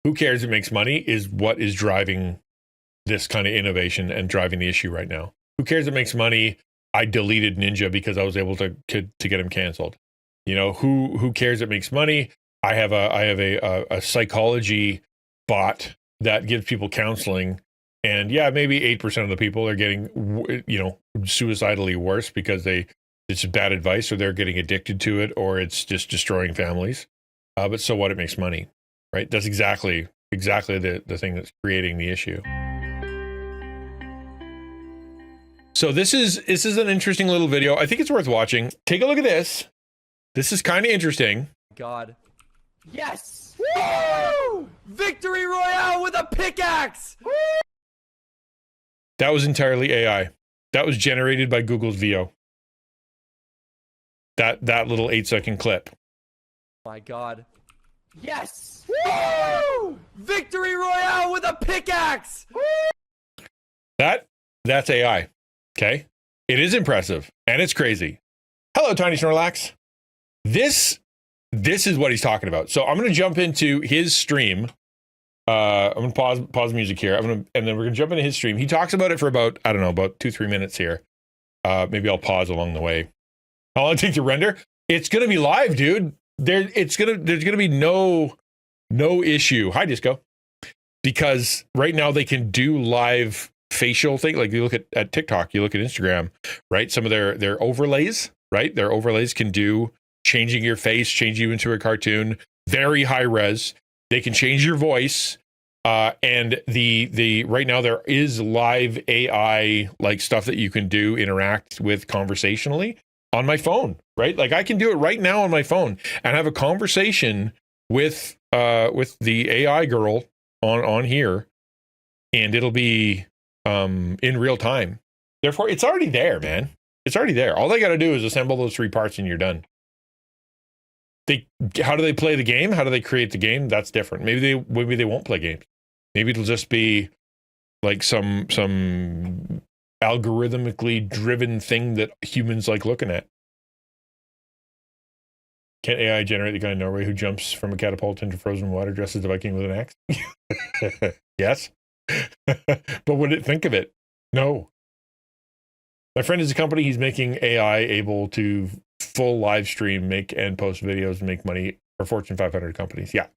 who cares it makes money is what is driving this kind of innovation and driving the issue right now. Who cares it makes money? I deleted Ninja because I was able to get him canceled. You know, who cares it makes money? I have a psychology bot that gives people counseling, and yeah, maybe 8% of the people are getting, you know, suicidally worse because it's bad advice, or they're getting addicted to it, or it's just destroying families. But so what? It makes money, right? That's exactly the thing that's creating the issue. So this is an interesting little video. I think it's worth watching. Take a look at this. This is kind of interesting. God. Yes! Woo! Victory Royale with a pickaxe! Woo! That was entirely AI. That was generated by Google's VO. That little 8-second clip. My God. Yes! Woo! Victory Royale with a pickaxe! Woo! That's AI. Okay? It is impressive, and it's crazy. Hello, Tiny Snorlax. This is what he's talking about. So I'm going to jump into his stream. I'm going to pause music here. And then we're going to jump into his stream. He talks about it for about, I don't know, about 2-3 minutes here. Maybe I'll pause along the way. How long it take to render? It's going to be live, dude. There's going to be no issue. Hi, Disco. Because right now they can do live facial thing. Like you look at TikTok, you look at Instagram, right? Some of their overlays, right? Their overlays can do changing your face, change you into a cartoon, very high res. They can change your voice. And the right now there is live AI like stuff that you can do, interact with conversationally on my phone, right? Like I can do it right now on my phone and have a conversation with the AI girl on here, and it'll be in real time. Therefore, it's already there, man. It's already there. All they got to do is assemble those 3 parts and you're done. How do they play the game? How do they create the game? That's different. Maybe they won't play games. Maybe it'll just be like some algorithmically driven thing that humans like looking at. Can AI generate the guy in Norway who jumps from a catapult into frozen water dressed as a Viking with an axe? Yes. But would it think of it? No. My friend is a company. He's making AI able to full live stream, make and post videos, and make money for Fortune 500 companies. Yeah.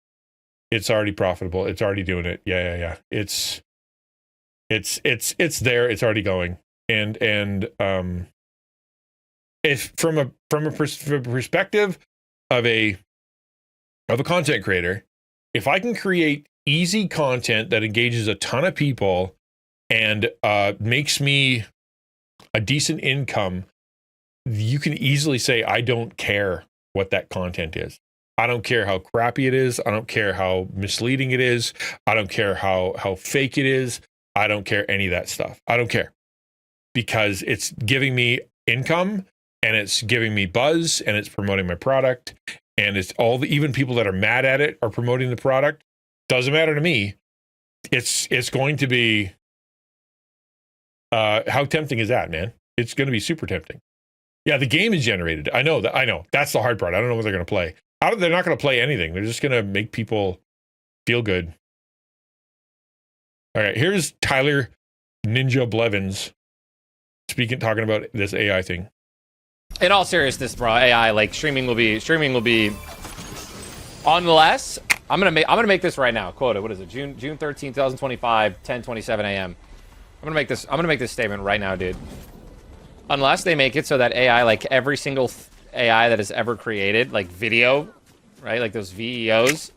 It's already profitable. It's already doing it. Yeah. It's there. It's already going. And if from a perspective of a content creator, if I can create easy content that engages a ton of people and makes me a decent income, you can easily say, I don't care what that content is. I don't care how crappy it is. I don't care how misleading it is. I don't care how fake it is. I don't care any of that stuff. I don't care, because it's giving me income and it's giving me buzz and it's promoting my product, and it's even people that are mad at it are promoting the product. Doesn't matter to me. It's going to be how tempting is that, man? It's going to be super tempting. Yeah, the game is generated. I know. That's the hard part. I don't know what they're going to play. They're not going to play anything. They're just going to make people feel good. All right, here's Tyler Ninja Blevins talking about this AI thing. In all seriousness, bro, AI, like streaming will be unless I'm gonna make this right now. Quote it. What is it? June 13, 2025, 10:27 a.m. I'm gonna make this statement right now, dude. Unless they make it so that AI, like every single AI that is ever created, like video, right, like those VEOs,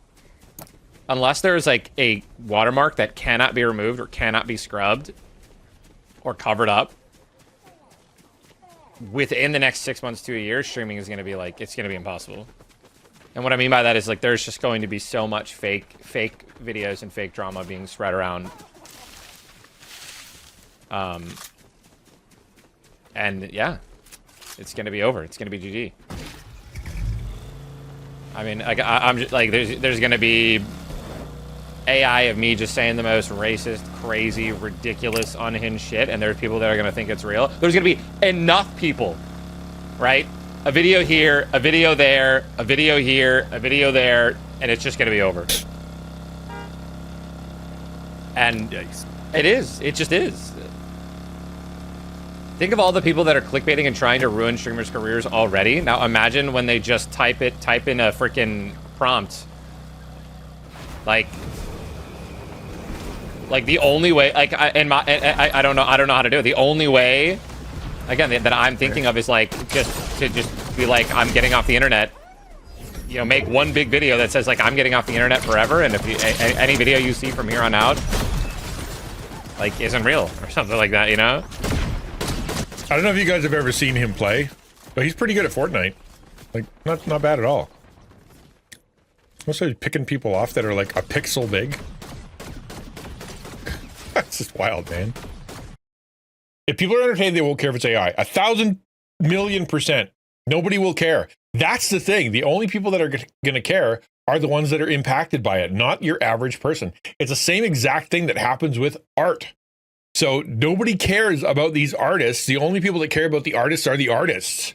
unless there's like a watermark that cannot be removed or cannot be scrubbed or covered up, within the next 6 months to a year, streaming is going to be like, it's going to be impossible. And what I mean by that is like, there's just going to be so much fake videos and fake drama being spread around. And yeah, it's going to be over. It's going to be GG. I mean, I'm just like, there's going to be AI of me just saying the most racist, crazy, ridiculous, unhinged shit, and there's people that are going to think it's real. There's going to be enough people, right? A video here, a video there, a video here, a video there, and it's just going to be over. And Yikes. it is. It just is. Think of all the people that are clickbaiting and trying to ruin streamers' careers already. Now imagine when they just type in a freaking prompt. Like the only way, like I don't know how to do it. The only way, again, that I'm thinking of is like just to be like, I'm getting off the internet. You know, make one big video that says like, I'm getting off the internet forever, and if you, any video you see from here on out, like, isn't real or something like that, you know? I don't know if you guys have ever seen him play, but he's pretty good at Fortnite. Like, not bad at all. Also, he's picking people off that are like a pixel big. That's just wild, man. If people are entertained, they won't care if it's AI. 1,000,000,000%. Nobody will care. That's the thing. The only people that are going to care are the ones that are impacted by it, not your average person. It's the same exact thing that happens with art. So nobody cares about these artists. The only people that care about the artists are the artists.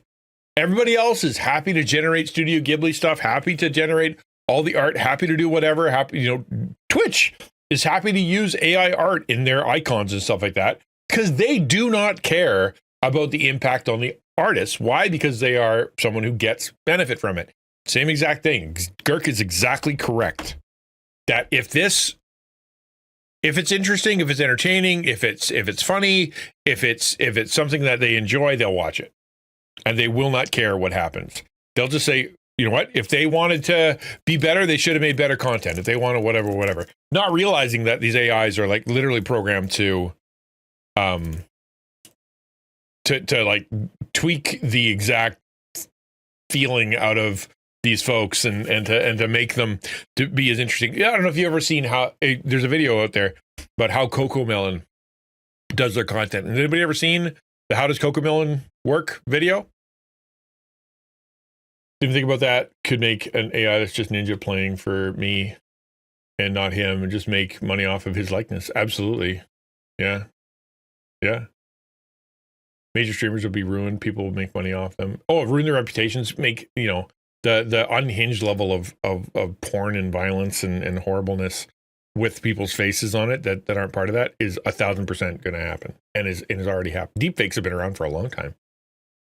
Everybody else is happy to generate Studio Ghibli stuff, happy to generate all the art, happy to do whatever, happy, you know, Twitch is happy to use AI art in their icons and stuff like that because they do not care about the impact on the artists. Why? Because they are someone who gets benefit from it. Same exact thing. Girk is exactly correct. That if it's interesting, if it's entertaining, if it's funny, if it's something that they enjoy, they'll watch it. And they will not care what happens. They'll just say, you know what? If they wanted to be better, they should have made better content. If they wanted whatever. Not realizing that these AIs are like literally programmed to like tweak the exact feeling out of these folks and to make them to be as interesting. Yeah, I don't know if you've ever seen how there's a video out there about how Cocomelon does their content. Has anybody ever seen the How Does Cocomelon Work video? Didn't think about that. Could make an AI that's just Ninja playing for me and not him and just make money off of his likeness. Absolutely. Yeah. Major streamers will be ruined. People will make money off them. Oh, ruin their reputations. Make, you know, the unhinged level of porn and violence and horribleness with people's faces on it that aren't part of that is 1,000% going to happen and is already happened. Deepfakes have been around for a long time.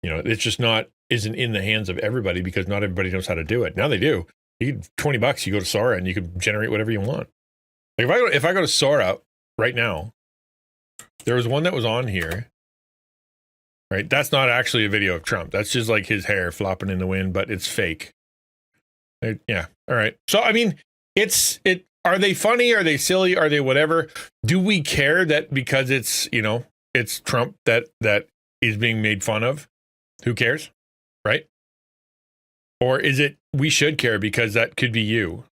You know, it's just isn't in the hands of everybody because not everybody knows how to do it. Now they do. You get $20, you go to Sora and you can generate whatever you want. Like if I go to Sora right now, there was one that was on here. Right, that's not actually a video of Trump. That's just like his hair flopping in the wind, but it's fake. Yeah. All right. So I mean, are they funny? Are they silly? Are they whatever? Do we care that because it's, you know, it's Trump that is being made fun of? Who cares? Right? Or is it we should care because that could be you?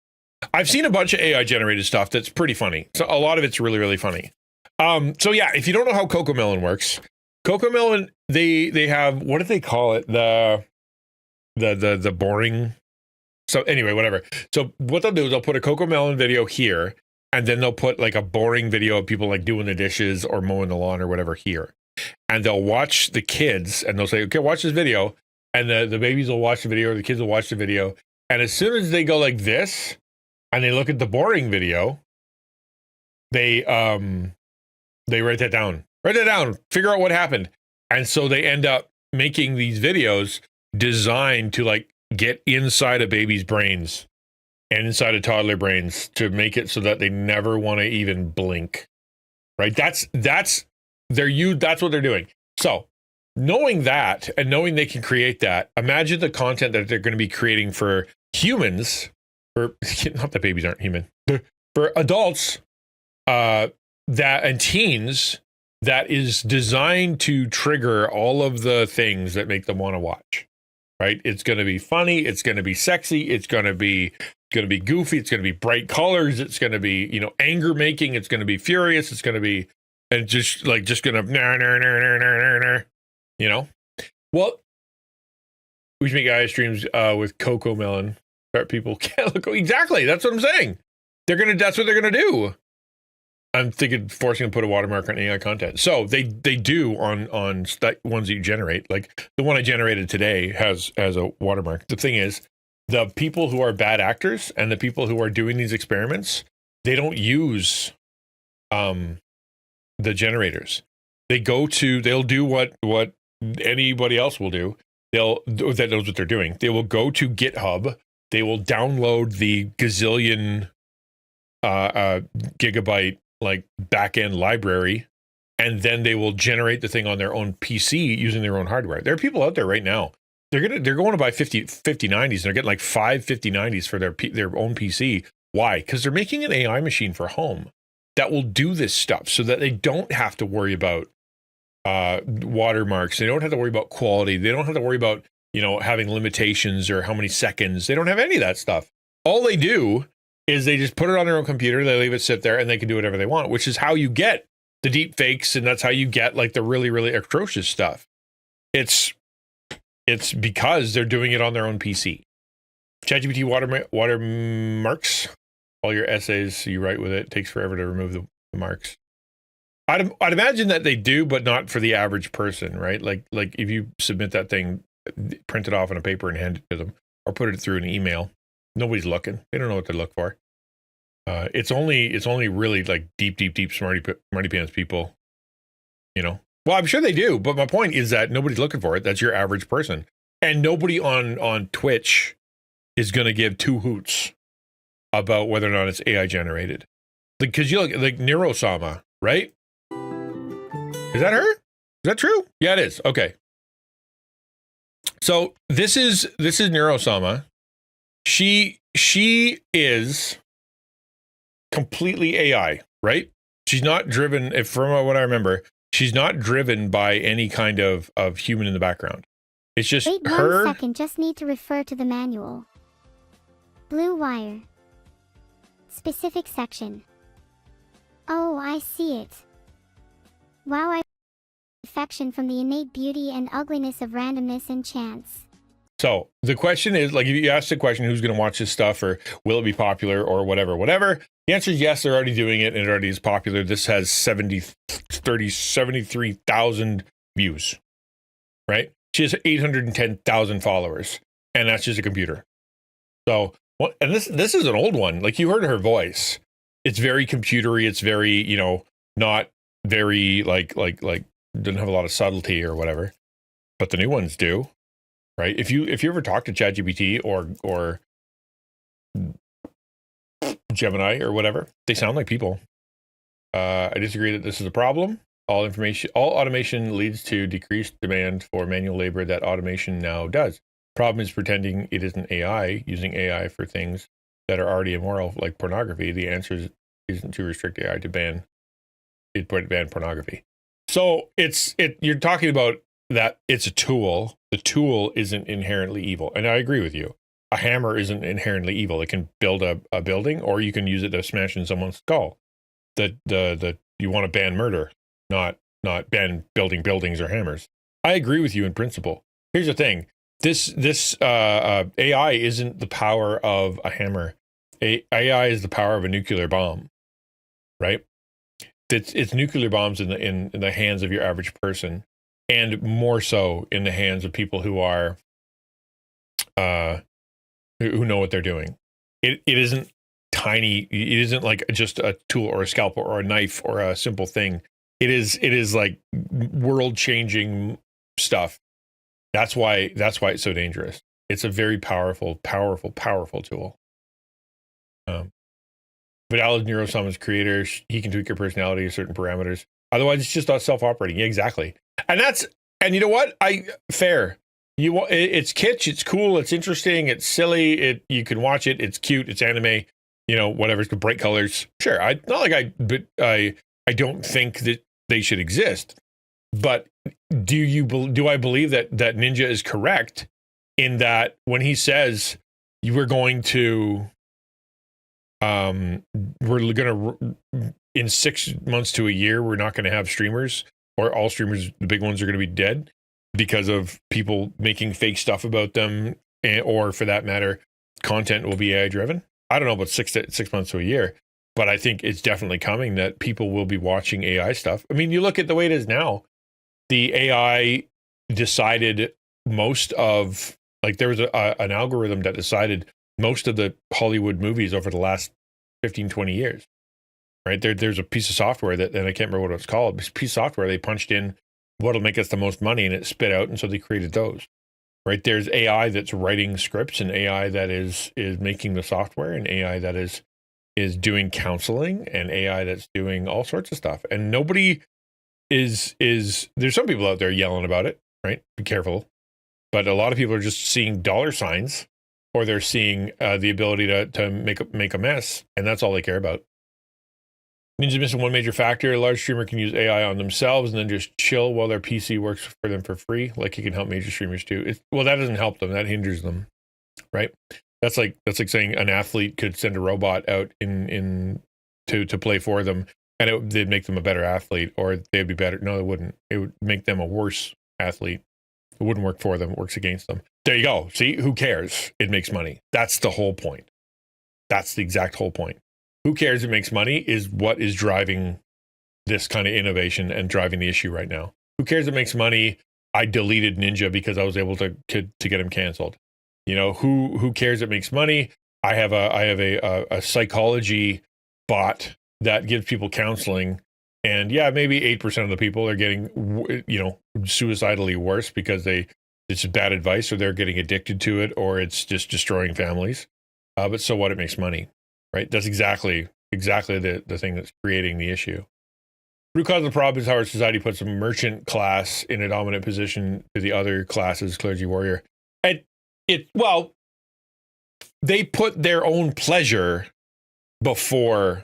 I've seen a bunch of AI generated stuff that's pretty funny. So a lot of it's really, really funny. So yeah, if you don't know how Cocomelon works, Cocomelon, they have, what do they call it? The boring. So anyway, whatever. So what they'll do is they'll put a Cocomelon video here, and then they'll put like a boring video of people like doing the dishes or mowing the lawn or whatever here. And they'll watch the kids and they'll say, okay, watch this video. And the babies will watch the video or the kids will watch the video. And as soon as they go like this and they look at the boring video, they write that down. Write that down. Figure out what happened. And so they end up making these videos designed to like get inside a baby's brains and inside a toddler brains to make it so that they never want to even blink. Right? That's what they're doing. So knowing that and knowing they can create that, imagine the content that they're going to be creating for humans, for not that babies aren't human, for adults, and teens, that is designed to trigger all of the things that make them want to watch. Right? It's going to be funny. It's going to be sexy. It's going to be goofy. It's going to be bright colors. It's going to be, you know, anger making. It's going to be furious. It's going to be, and just going to, you know. Well, we should make AI streams with Cocomelon. People can't look. Exactly. That's what I'm saying. That's what they're gonna do. I'm thinking forcing them to put a watermark on AI content. So they do on ones that you generate. Like the one I generated today has a watermark. The thing is, the people who are bad actors and the people who are doing these experiments, they don't use the generators. They'll do what anybody else will do. That knows what they're doing. They will go to GitHub. They will download the gazillion gigabyte like backend library, and then they will generate the thing on their own PC using their own hardware. There are people out there right now. They're going to buy 5090s. And they're getting like 5 5090s for their own PC. Why? Because they're making an AI machine for home that will do this stuff, so that they don't have to worry about watermarks. They don't have to worry about quality. They don't have to worry about, having limitations or how many seconds. They don't have any of that stuff. All they do is they just put it on their own computer, they leave it sit there, and they can do whatever they want, which is how you get the deep fakes, and that's how you get like the really, really atrocious stuff. It's because they're doing it on their own PC. ChatGPT watermarks all your essays you write with it. It takes forever to remove the marks. I'd imagine that they do, but not for the average person, right? Like if you submit that thing, print it off on a paper and hand it to them, or put it through an email, nobody's looking. They don't know what to look for. It's only really like deep smarty pants people, Well, I'm sure they do, but my point is that nobody's looking for it. That's your average person, and nobody on Twitch is going to give two hoots about whether or not it's AI generated. Because you look like Neurosama, right? Is that her? Is that true? Yeah, it is. Okay. So this is Neurosama. She is completely AI, right? She's not driven, from what I remember, she's not driven by any kind of human in the background. It's just Wait her. 1 second, just need to refer to the manual. Blue wire. Specific section. Oh, I see it. Wow, I affection from the innate beauty and ugliness of randomness and chance. So the question is, like, if you ask the question, who's going to watch this stuff, or will it be popular, or whatever, the answer is yes, they're already doing it, and it already is popular. This has 73,000 views, right? She has 810,000 followers, and that's just a computer. So, and this is an old one. Like, you heard her voice. It's very computery. It's very, not very like doesn't have a lot of subtlety or whatever. But the new ones do, right? If you ever talk to ChatGPT or Gemini or whatever, they sound like people. I disagree that this is a problem. All automation leads to decreased demand for manual labor that automation now does. Problem is pretending it isn't AI, using AI for things that are already immoral, like pornography. The answer isn't to restrict AI to ban pornography. So you're talking about that it's a tool. The tool isn't inherently evil. And I agree with you. A hammer isn't inherently evil. It can build a building, or you can use it to smash in someone's skull. You want to ban murder, not ban building buildings or hammers. I agree with you in principle. Here's the thing. This AI isn't the power of a hammer. AI is the power of a nuclear bomb, right? It's nuclear bombs in the hands of your average person, and more so in the hands of people who are who know what they're doing. It isn't tiny. It isn't like just a tool or a scalpel or a knife or a simple thing. It is like world changing stuff. That's why it's so dangerous. It's a very powerful tool. Vidal is Neurosama's creator. He can tweak your personality to certain parameters. Otherwise, it's just not self-operating. Yeah, exactly. And you know what? Fair. It's kitsch. It's cool. It's interesting. It's silly. You can watch it. It's cute. It's anime. Whatever. It's bright colors. Sure. I don't think that they should exist. But do I believe that Ninja is correct in that when he says we're going to in 6 months to a year, we're not going to have streamers, or all streamers, the big ones, are going to be dead because of people making fake stuff about them, or for that matter, content will be AI driven. I don't know about 6 months to a year, but I think it's definitely coming that people will be watching AI stuff. I mean, you look at the way it is now. The AI decided most of, like, there was an algorithm that decided most of the Hollywood movies over the last 15, 20 years. right? There's a piece of software that, and I can't remember what it's called, this piece of software they punched in what'll make us the most money and it spit out, and so they created those. Right, there's AI that's writing scripts, and AI that is making the software, and AI that is doing counseling, and AI that's doing all sorts of stuff. And nobody is there's some people out there yelling about it, right? Be careful. But a lot of people are just seeing dollar signs, or they're seeing the ability to make a mess, and that's all they care about. Means missing one major factor. A large streamer can use AI on themselves and then just chill while their PC works for them for free. Like it can help major streamers too. Well, that doesn't help them. That hinders them, right? That's like saying an athlete could send a robot out to play for them, and they'd make them a better athlete, or they'd be better. No, it wouldn't. It would make them a worse athlete. It wouldn't work for them. It works against them. There you go. See, who cares? It makes money. That's the whole point. That's the exact whole point. Who cares? It makes money is what is driving this kind of innovation and driving the issue right now. Who cares? It makes money. I deleted Ninja because I was able to get him canceled. You know, who cares? It makes money. I have a psychology bot that gives people counseling, and yeah, maybe 8% of the people are getting, suicidally worse because it's bad advice, or they're getting addicted to it, or it's just destroying families. But so what? It makes money. Right, that's exactly the thing that's creating the issue. Root cause of the problem is how our society puts a merchant class in a dominant position to the other classes, clergy, warrior. And they put their own pleasure before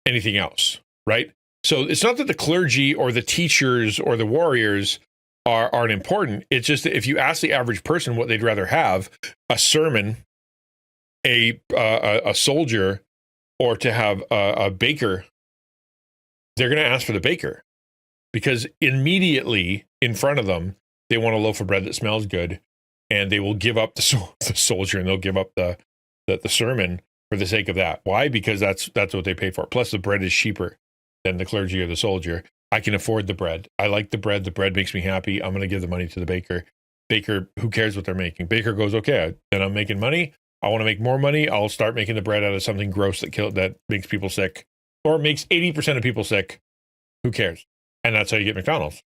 anything else, right? So it's not that the clergy or the teachers or the warriors aren't important. It's just that if you ask the average person what they'd rather have, a sermon, a soldier, or to have a baker, they're going to ask for the baker, because immediately in front of them, they want a loaf of bread that smells good, and they will give up the soldier, and they'll give up the sermon for the sake of that. Why? Because that's what they pay for. Plus, the bread is cheaper than the clergy or the soldier. I can afford the bread. I like the bread. The bread makes me happy. I'm going to give the money to the baker. Baker, who cares what they're making? Baker goes, okay, then I'm making money. I want to make more money. I'll start making the bread out of something gross that makes people sick, or makes 80% of people sick. Who cares? And that's how you get McDonald's.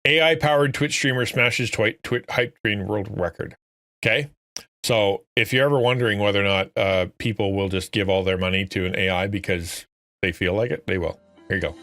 AI-powered Twitch streamer smashes hype train world record. Okay? So if you're ever wondering whether or not people will just give all their money to an AI because they feel like it, they will. Here you go.